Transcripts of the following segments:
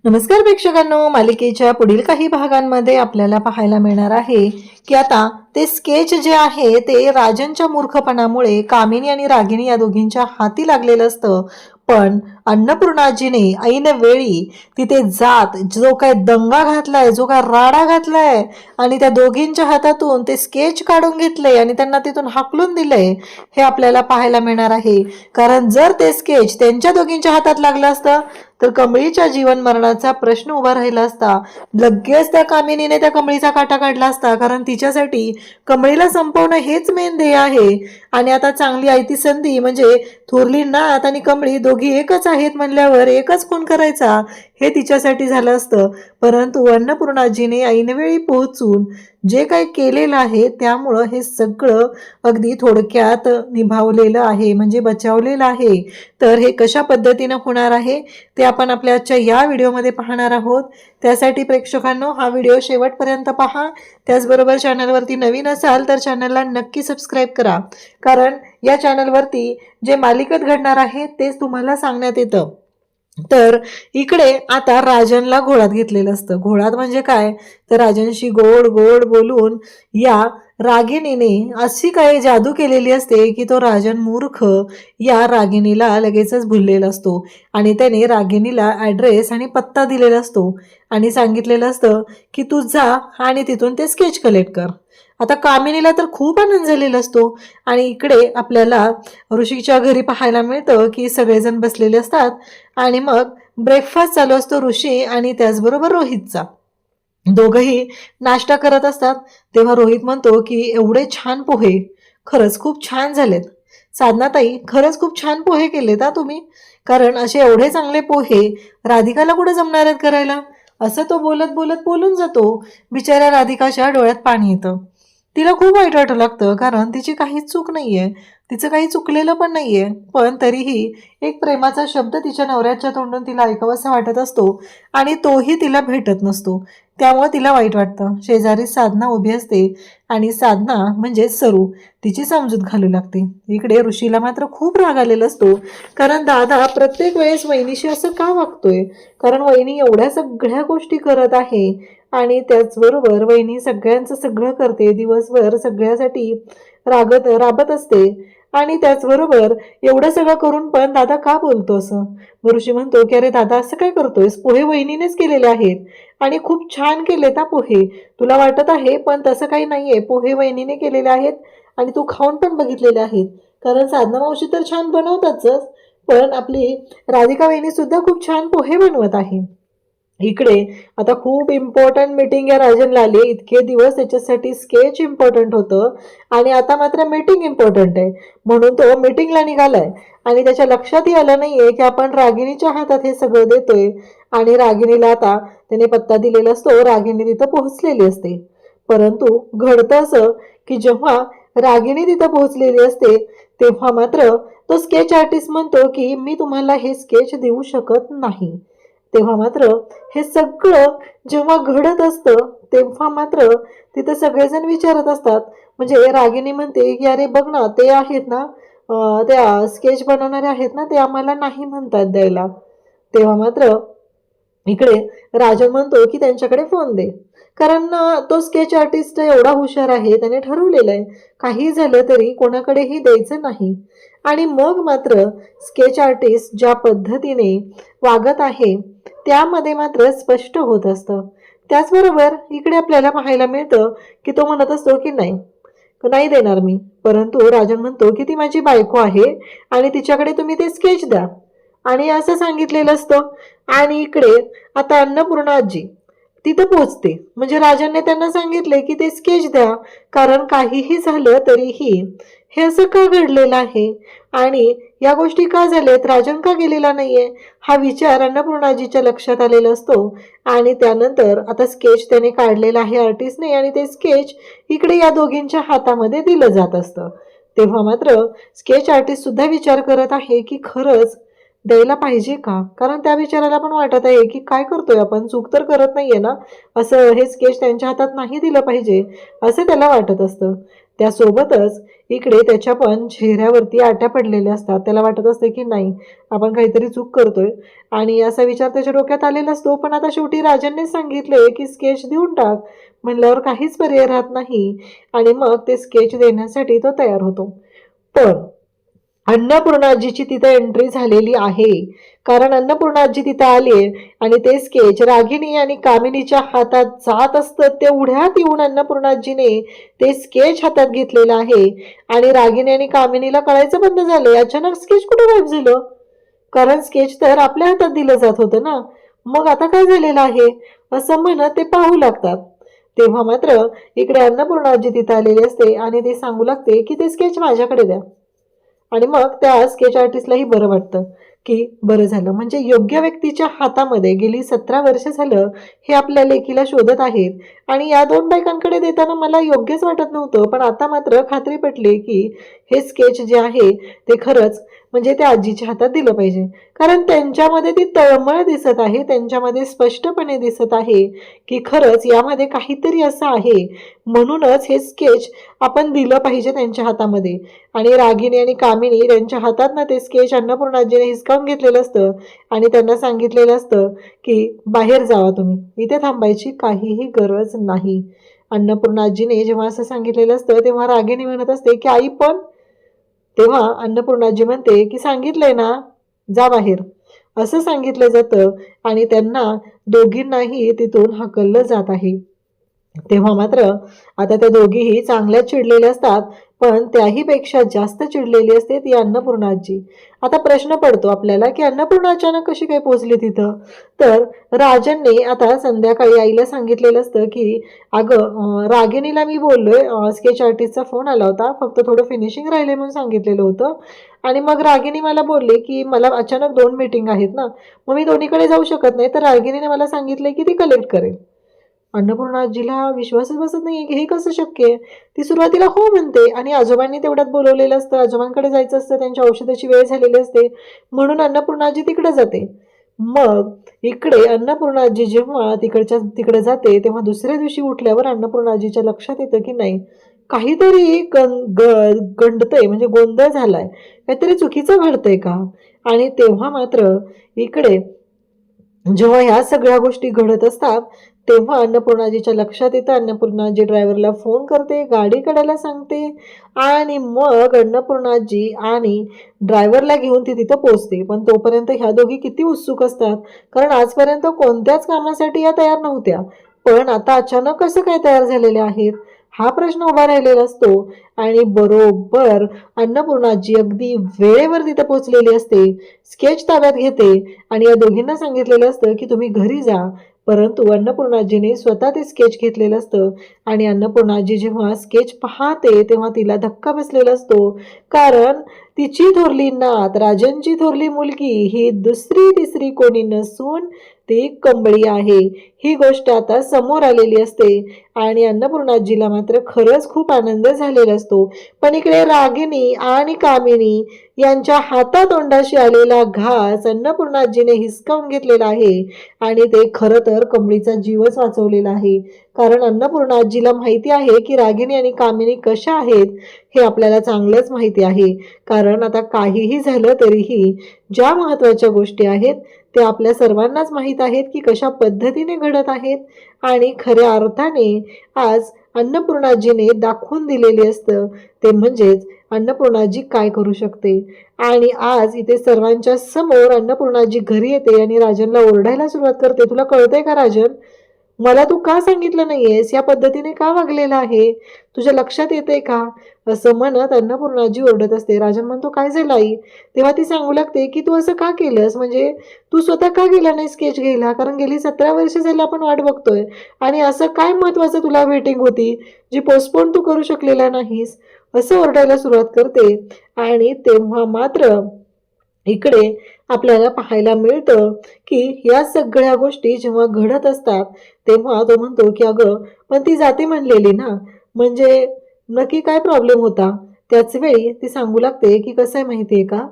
नमस्कार प्रेक्षकांनो, मालिकेच्या पुढील काही भागांमध्ये आपल्याला पाहायला मिळणार आहे की आता ते स्केच जे आहे ते राजनच्या मूर्खपणामुळे कामिनी आणि रागिनी या दोघींच्या हाती लागलेलं असतं. पण अन्नपूर्णाजीने ऐन वेळी तिथे जात जो काय दंगा घातलाय, जो काय राडा घातलाय आणि त्या दोघींच्या हातातून ते स्केच काढून घेतले आणि त्यांना तिथून हाकलून दिलंय, हे आपल्याला पाहायला मिळणार आहे. कारण जर ते स्केच त्यांच्या दोघींच्या हातात लागलं असतं तर कमळीच्या जीवन मरणाचा प्रश्न उभा राहिला असता. लगेच त्या कामिनीने त्या कमळीचा काटा काढला असता, कारण तिच्यासाठी कमळीला संपवणं हेच मेन ध्येय आहे. आणि आता चांगली आयती संधी म्हणजे थोरली नात आणि कमळी दोघी एकच आहेत म्हणल्यावर एकच खून करायचा हे तिच्यासाठी झालं असतं. परंतु अन्नपूर्णाजीने ऐनवेळी पोहोचून जे काही केलेलं आहे त्यामुळं हे सगळं अगदी थोडक्यात निभावलेलं आहे, म्हणजे बचावलेलं आहे. तर हे कशा पद्धतीनं होणार आहे ते आपण आपल्या आजच्या या व्हिडिओमध्ये पाहणार आहोत. त्यासाठी प्रेक्षकांनो हा व्हिडिओ शेवटपर्यंत पहा. त्याचबरोबर चॅनलवरती नवीन असाल तर चॅनलला नक्की सबस्क्राईब करा, कारण या चॅनलवरती जे मालिकेत घडणार आहे तेच तुम्हाला सांगण्यात येतं. तर इकडे आता राजनला घोळात घेतलेलं असतं. घोळात म्हणजे काय, तर राजनशी गोड गोड बोलून या रागिणीने अशी काही जादू केलेली असते की तो राजन मूर्ख या रागिणीला लगेचच भुललेला असतो. आणि त्याने रागिणीला ॲड्रेस आणि पत्ता दिलेला असतो आणि सांगितलेलं असतं की तू जा आणि तिथून ते स्केच कलेक्ट कर. आता कामिनीला तर खूप आनंद झालेला असतो. आणि इकडे आपल्याला ऋषीच्या घरी पाहायला मिळतं की सगळेजण बसलेले असतात आणि मग ब्रेकफास्ट चालू असतो ऋषी आणि त्याचबरोबर रोहितचा. दोघंही नाश्ता करत असतात. तेव्हा रोहित म्हणतो की एवढे छान पोहे, खरंच खूप छान झालेत. साधनाताई, खरंच खूप छान पोहे केलेत हा तुम्ही, कारण असे एवढे चांगले पोहे राधिकाला कुठे जमणार आहेत करायला. असं तो बोलत बोलत बोलून जातो. बिचाऱ्या राधिकाच्या डोळ्यात पाणी येतं. तिला खूप वाईट वाटू लागतं, कारण तिची काहीच चूक नाहीये, तिचं काही चुकलेलं पण नाहीये. पण तरीही एक प्रेमाचा शब्द तिच्या नवऱ्याच्या तोंडून तिला ऐकावासा वाटत असतो आणि तोही तिला भेटत नसतो. त्यामुळे तिला वाईट वाटतं. शेजारी साधना उभी असते आणि साधना म्हणजे सरू तिची समजूत घालू लागते. इकडे ऋषीला मात्र खूप राग आलेला असतो, कारण दादा प्रत्येक वेळेस वहिनीशी असं का वागतोय. कारण वहिनी एवढ्या सगळ्या गोष्टी करत आहे आणि त्याचबरोबर वहिनी सगळ्यांचं सगळं करते, दिवसभर सगळ्यासाठी राबत असते आणि त्याचबरोबर एवढं सगळं करून पण दादा का बोलतो असं. ऋषी म्हणतो की अरे दादा असं काय करतोयस, पोहे वहिनीनेच केलेले आहेत आणि खूप छान केलेत हा पोहे. तुला वाटत आहे पण तसं काही नाहीये, पोहे वहिनीने केलेले आहेत आणि तू खाऊन पण बघितलेले आहेत. कारण साधना मावशी तर छान बनवतातच, पण आपली राधिका वहिनी सुद्धा खूप छान पोहे बनवत आहे. इकडे आता खूप इम्पॉर्टंट मीटिंग या राजनला आली. इतके दिवस त्याच्यासाठी स्केच इम्पॉर्टंट होतं आणि आता मात्र मीटिंग इम्पॉर्टंट आहे, म्हणून तो मीटिंगला निघालाय. आणि त्याच्या लक्षातही आलं नाहीये की आपण रागिणीच्या हातात हे सगळं देतोय आणि रागिणीला आता त्याने पत्ता दिलेला असतो, रागिणी तिथं पोहोचलेली असते. परंतु घडतं असं की जेव्हा रागिणी तिथं पोहोचलेली असते तेव्हा मात्र तो स्केच आर्टिस्ट म्हणतो की मी तुम्हाला हे स्केच देऊ शकत नाही. तेव्हा मात्र हे सगळं जेव्हा घडत असतं तेव्हा मात्र तिथे सगळेजण विचारत असतात. म्हणजे रागिणी म्हणते की अरे बघ ना, ते आहेत ना, त्या स्केच बनवणारे आहेत ना, ते आम्हाला नाही म्हणतात द्यायला. तेव्हा मात्र इकडे राजन म्हणतो की त्यांच्याकडे फोन दे, कारण तो स्केच आर्टिस्ट एवढा हुशार आहे, त्याने ठरवलेलं आहे काही झालं तरी कोणाकडेही द्यायचं नाही. आणि मग मात्र स्केच आर्टिस्ट ज्या पद्धतीने वागत आहे त्यामध्ये मात्र स्पष्ट होत असतं. त्याचबरोबर इकडे आपल्याला पाहायला मिळतं की तो म्हणत असतो की नाही नाही देणार मी. परंतु राजन म्हणतो की ती माझी बायको आहे आणि तिच्याकडे तुम्ही ते स्केच द्या आणि असं सांगितलेलं असतं. आणि इकडे आता अन्नपूर्णा आजी तिथं पोहोचते, म्हणजे राजांनी त्यांना सांगितले की ते स्केच द्या, कारण काहीही झालं तरीही हे असं का घडलेलं आहे आणि या गोष्टी का झाल्यात, राजन का गेलेला नाहीये, हा विचार अन्नपूर्णाजीच्या लक्षात आलेला असतो. आणि त्यानंतर आता स्केच त्याने काढलेला आहे आर्टिस्टने आणि ते स्केच इकडे या दोघींच्या हातामध्ये दिलं जात असतं. तेव्हा मात्र स्केच आर्टिस्ट सुद्धा विचार करत आहे की खरंच द्यायला पाहिजे का, कारण त्या विचाराला पण वाटत आहे की काय करतोय आपण, चूक तर करत नाहीये ना, असं हे स्केच त्यांच्या हातात नाही दिलं पाहिजे असं त्याला वाटत असतं. त्यासोबतच इकडे त्याच्या पण चेहऱ्यावरती आट्या पडलेल्या असतात. त्याला वाटत असते की नाही, आपण काहीतरी चूक करतोय आणि असा विचार त्याच्या डोक्यात आलेला असतो. पण आता शेवटी राजांनी सांगितले की स्केच देऊन टाक म्हणल्यावर काहीच पर्याय राहत नाही आणि मग ते स्केच देण्यासाठी तो तयार होतो. पण अन्नपूर्णाजीची तिथे एंट्री झालेली आहे. कारण अन्नपूर्णाजी तिथे आली आणि ते स्केच रागिनी आणि कामिनीच्या हातात जात असतं तेवढ्यात येऊन अन्नपूर्णाजीने ते स्केच हातात घेतलेलं आहे आणि रागिनी आणि कामिनीला कळायचं बंद झालं. अचानक स्केच कुठे गायब झालं? कारण स्केच तर आपल्या हातात दिलं जात होतं ना. मग आता काय झालेलं आहे असं म्हणत ते पाहू लागतात. तेव्हा मात्र इकडे अन्नपूर्णाजी तिथे आलेली असते आणि ते सांगू लागते की ते स्केच माझ्याकडे द्या. आणि मग त्या स्केच आर्टिस्टलाही बरं वाटतं की बरं झालं, म्हणजे योग्य व्यक्तीच्या हातामध्ये गेली 17 वर्ष झालं हे आपल्या लेकीला शोधत आहेत आणि या दोन बायकांकडे देताना मला योग्यच वाटत नव्हतं. पण आता मात्र खात्री पटली की हे स्केच जे आहे ते खरंच म्हणजे त्या आजीच्या हातात दिलं पाहिजे. कारण त्यांच्यामध्ये ती तळमळ दिसत आहे, त्यांच्यामध्ये स्पष्टपणे दिसत आहे की खरंच यामध्ये काहीतरी असं आहे. म्हणूनच हे स्केच आपण दिलं पाहिजे त्यांच्या हातामध्ये. आणि रागिनी आणि कामिनी त्यांच्या हातात ना ते स्केच अन्नपूर्णाजीने हिसकावून घेतलेलं असतं आणि त्यांना सांगितलेलं असतं की बाहेर जावा, तुम्ही इथे थांबायची काहीही गरज नाही. अन्नपूर्णाजीने जेव्हा असं सांगितलेलं असतं तेव्हा रागिनी म्हणत असते की आई पण, तेव्हा अन्नपूर्णाजी म्हणते की सांगितलंय ना, जा बाहेर, असं सांगितलं जातं आणि त्यांना दोघींनाही तिथून हकललं जात आहे. तेव्हा मात्र आता त्या दोघीही चांगल्याच चिडलेल्या असतात. पण त्याही पेक्षा जास्त चिडलेली असते ती अन्नपूर्णा आजी. आता प्रश्न पडतो आपल्याला की अन्नपूर्णा अचानक कशी काय पोहोचली तिथं? तर राजनने आता संध्याकाळी आईला सांगितलेलं असतं की अगं, रागिणीला मी बोललोय, स्केच आर्टिस्टचा फोन आला होता, फक्त थोडं फिनिशिंग राहिले म्हणून सांगितलेलं होतं. आणि मग रागिणी मला बोलले की मला अचानक 2 मीटिंग आहेत ना, मग मी दोन्हीकडे जाऊ शकत नाही, तर रागिणीने मला सांगितलंय की ती कलेक्ट करेल. अन्नपूर्णा आजीला विश्वासच बसत नाहीये की हे कसं शक्य आहे. ती सुरुवातीला हो म्हणते आणि आजोबांनी तेवढ्यात बोलवलेलं असतं, आजोबांकडे जायचं असतं, त्यांच्या औषधाची वेळ झालेली असते, म्हणून अन्नपूर्णा आजी तिकडे जाते. मग इकडे अन्नपूर्णा आजी जेव्हा तिकडे जाते तेव्हा दुसऱ्या दिवशी उठल्यावर अन्नपूर्णा आजीच्या लक्षात येतं की नाही, काहीतरी गंडतंय, म्हणजे गोंधळ झालाय, काहीतरी चुकीचं घडतंय का. आणि तेव्हा मात्र इकडे जेव्हा ह्या सगळ्या गोष्टी घडत असतात तेव्हा अन्नपूर्णाजीच्या लक्षात येतं. अन्नपूर्णाजी ड्रायव्हरला फोन करते, गाडी काढायला सांगते आणि मग अन्नपूर्णाजी आणि ड्रायव्हरला घेऊन ती तिथं पोहोचते. पण तोपर्यंत ह्या दोघी किती उत्सुक असतात, कारण आजपर्यंत कोणत्याच कामासाठी या तयार नव्हत्या, पण आता अचानक कसं काय तयार झालेल्या आहेत हा प्रश्न उभा राहिलेला असतो. आणि बरोबर अन्नपूर्णाजी अगदी वेळेवर तिथं पोहोचलेली असते, स्केच ताब्यात घेते आणि या दोघींना सांगितलेलं असतं की तुम्ही घरी जा. परंतु अन्नपूर्णाजीने स्वतः ते स्केच घेतलेलं असतं आणि अन्नपूर्णाजी जेव्हा स्केच पाहते तेव्हा तिला धक्का बसलेला असतो. कारण तिची थोरली नात, राजनची थोरली मुलगी ही दुसरी तिसरी कोणी नसून ती कमळी आहे, ही गोष्ट आता समोर आलेली असते आणि अन्नपूर्णाजीला मात्र खरंच खूप आनंद झालेला असतो. पण इकडे रागिनी आणि कामिनी यांच्या हातातोंडाशी आलेला घास अन्नपूर्णाजीने हिसकावून घेतलेला आहे आणि ते खरं तर कमळीचा जीवच वाचवलेला आहे. कारण अन्नपूर्णा आजीला माहिती आहे की रागिनी आणि कामिनी कशा आहेत हे आपल्याला चांगलंच माहिती आहे. कारण आता काहीही झालं तरीही ज्या महत्त्वाच्या गोष्टी आहेत ते आपल्या सर्वांनाच माहीत आहेत की कशा पद्धतीने घडत आहेत आणि खऱ्या अर्थाने आज अन्नपूर्णाजीने दाखवून दिलेले असतं ते म्हणजेच अन्नपूर्णाजी काय करू शकते. आणि आज इथे सर्वांच्या समोर अन्नपूर्णाजी घरी येते आणि राजनला ओरडायला सुरुवात करते, तुला कळतंय का राजन, मला तू का सांगितलं नाहीयेस, या पद्धतीने का वागलेला आहे, तुझ्या लक्षात येते का, असं म्हणत अन्नपूर्णाजी ओरडत असते. राजन म्हणतो काय झालं आई. तेव्हा ती सांगू लागते की तू असं का केलंस, म्हणजे तू स्वतः का गेला नाही स्केच घ्यायला, कारण गेली 17 वर्ष झाली आपण वाट बघतोय आणि असं काय महत्वाचं तुला मीटिंग होती जी पोस्टपोन तू करू शकलेला नाहीस, असं ओरडायला सुरुवात करते. आणि तेव्हा मात्र इकडे आपल्याला पाहायला मिळतं की या सगळ्या गोष्टी जेव्हा घडत असतात तेव्हा तो म्हणतो की अगं पण ती जाते म्हणलेली ना, म्हणजे नक्की काय प्रॉब्लेम होता. त्याच वेळी ती सांगू लागते की कसं आहे माहिती आहे का,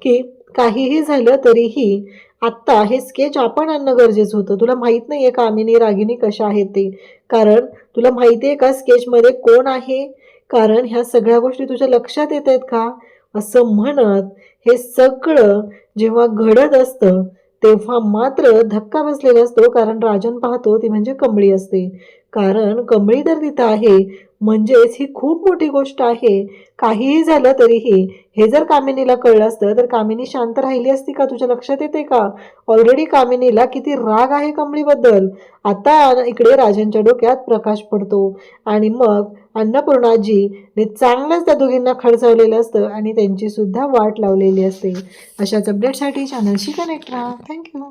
की काहीही झालं तरीही आत्ता हे स्केच आपण आणणं गरजेचं होतं. तुला माहित नाहीये कामिनी रागिनी कशा आहेत ते, कारण तुला माहिती आहे का स्केचमध्ये कोण आहे, कारण ह्या सगळ्या गोष्टी तुझ्या लक्षात येत आहेत का? असं म्हणत हे सगळं जेव्हा घडत असतं तेव्हा मात्र धक्का बसलेला असतो, कारण राजन पाहतो ती म्हणजे कमळी असते. कारण कमळी तर तिथं आहे म्हणजेच ही खूप मोठी गोष्ट आहे. काहीही झालं तरीही हे जर कामिनीला कळलं असतं तर कामिनी शांत राहिली असती का? तुझ्या लक्षात येते का? ऑलरेडी कामिनीला किती राग आहे कमळीबद्दल. आता इकडे राजांच्या डोक्यात प्रकाश पडतो आणि मग अन्नपूर्णाजीने चांगलंच त्या दोघींना खडचवलेलं असतं आणि त्यांची सुद्धा वाट लावलेली असते. अशाच अपडेटसाठी चॅनलशी कनेक्ट राहा. थँक्यू.